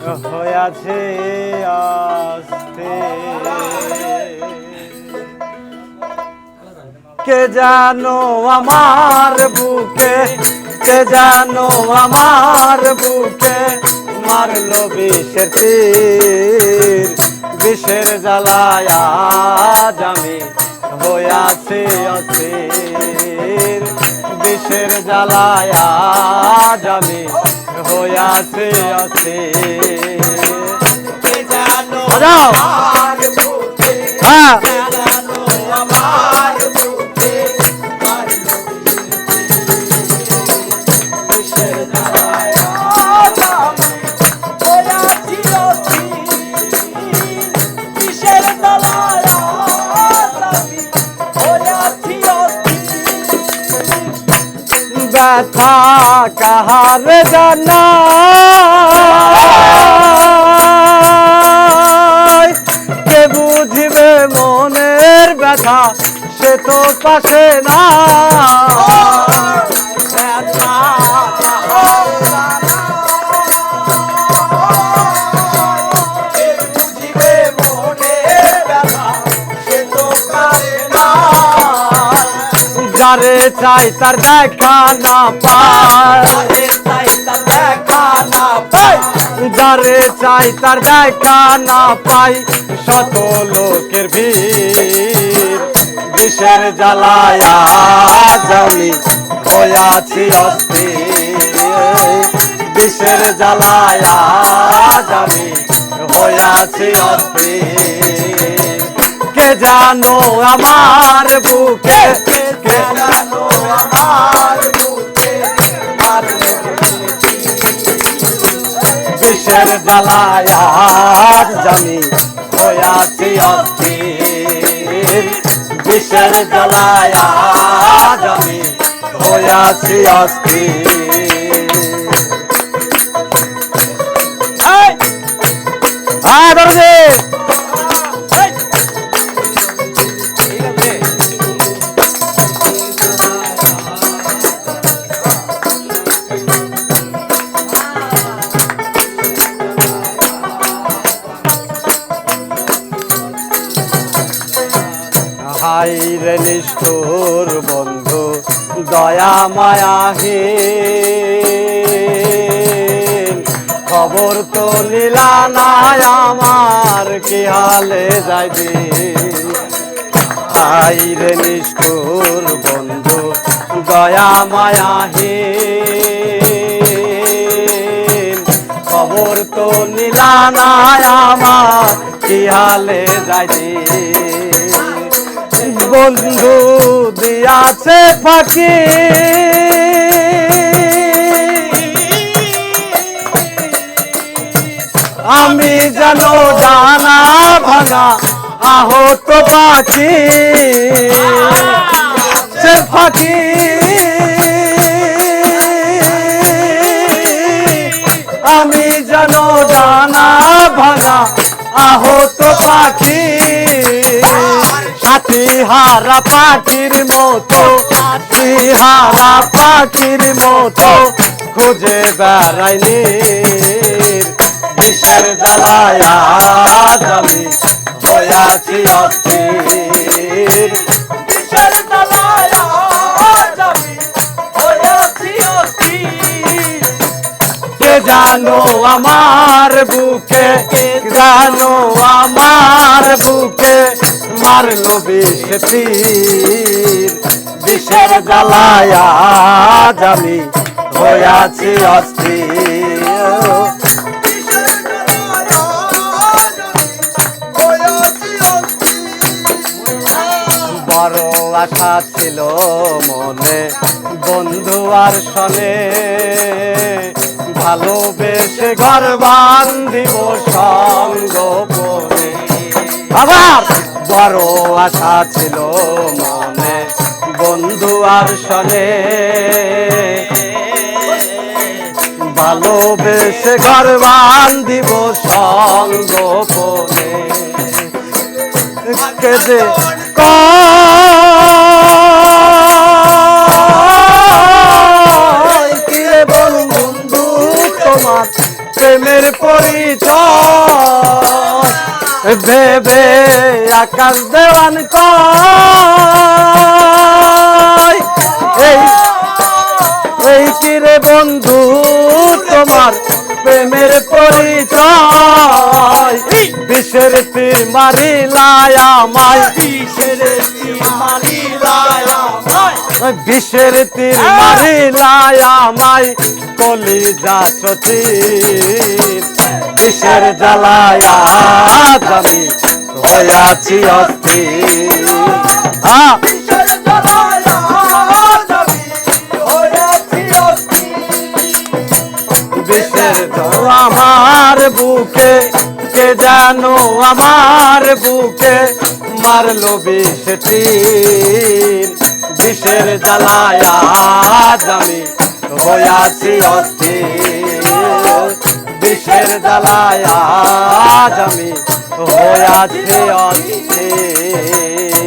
হয়েছে আস্তে কে জানো আমার বুকে কে জানো আমার বুকে মারলো বিষের তীর বিষের জ্বালায় আজ আমি হয়েছে অস্থির বিষের জ্বালায় আজ আমি হয়েছে অস্থির কে জানো বাজাও। আমার বুকে হ্যাঁ কে জানো আমার বুকে মারলো বিষের জ্বালায় আজ আমি হয়েছি অস্থির বিষের জ্বালায় আজ আমি হয়েছি অস্থির ব্যথা কাহার জানা কে বুঝিবে মনের ব্যথা সে তো পাশে না ব্যথা কে বুঝিবে মনের ব্যথা সে তো পারে না যারে চাই তার দেখা না পায় যারে চাই তার দেখা না পাই যারে চাই তার দেখা না পাই শত লোকের ভিড় বিষের জ্বালায় আজ আমি হয়েছি অস্থির বিষের জ্বালায় আজ আমি হয়েছি অস্থির কে জানো আমার বুকে কে জানো আমার বুকে মারলো বিষের জ্বালায় আজ আমি হয়েছি অস্থির বিষের জ্বালায় আজ আমি হয়েছি অস্থির হ্যাঁ দরজে হাই রে নিষ্ঠুর বন্ধু দয়া মায়াহীন খবর তো নিলা নাই আমার কি হালে যাইবি হাই রে নিষ্ঠুর বন্ধু দয়া মায়াহীন খবর তো নিলা নাই আমার কি হালে যাইবি বন্ধু দিয়াছে ফাঁকি আমি যেন জানা ভাঙা আহত পাখি সে ফাঁকি আমি যেন জানা ভাঙা আহত পাখি সাথী হারা পাখির মতো সাথী হারা পাখির মতো খুঁজে বেড়াইনি বিষের জ্বালায় আজ আমি হয়েছি অস্থির বিষের জ্বালায় আজ আমি হয়েছি অস্থির কে জানো আমার বুকে কে জানো আমার বুকে মারলো বিষ তীর বিষের জ্বালায় আজ আমি হয়েছি অস্থির বিষের জ্বালায় আজ আমি হয়েছি অস্থির বড় আশা ছিল মনে বন্ধু আর শনে ভালোবেসে ঘর বান্ধিব সঙ্গোপনে আবার বড় আশা ছিল মনে বন্ধু আর শনে ভালোবেসে ঘর বান্ধিব সঙ্গোপনে কে যে কিরে বন্ধু তোমার প্রেমে প্রেমের পরিচয় ভেবে আকাশ দেওয়ান কয় এই কিরে বন্ধু তোমার প্রেমের পরিচয় বিষের তীর মারিলায় আমায় বিষের তীর মারিলায় আমায় বিষের তীর মারিলায় আমায় কলিজা সচিব বিষের জ্বালায় আজ আমি হইয়াছি অস্থির বিষের জ্বালায় আজ আমি হয়েছি অস্থির। বিষের জ্বালা আমার বুকে কে জানো আমার বুকে মারলো বিষ তীর বিষের জ্বালায় আজ আমি হইয়াছি অস্থির বিষের জ্বালায় আজ আমি হইয়াছি অস্থির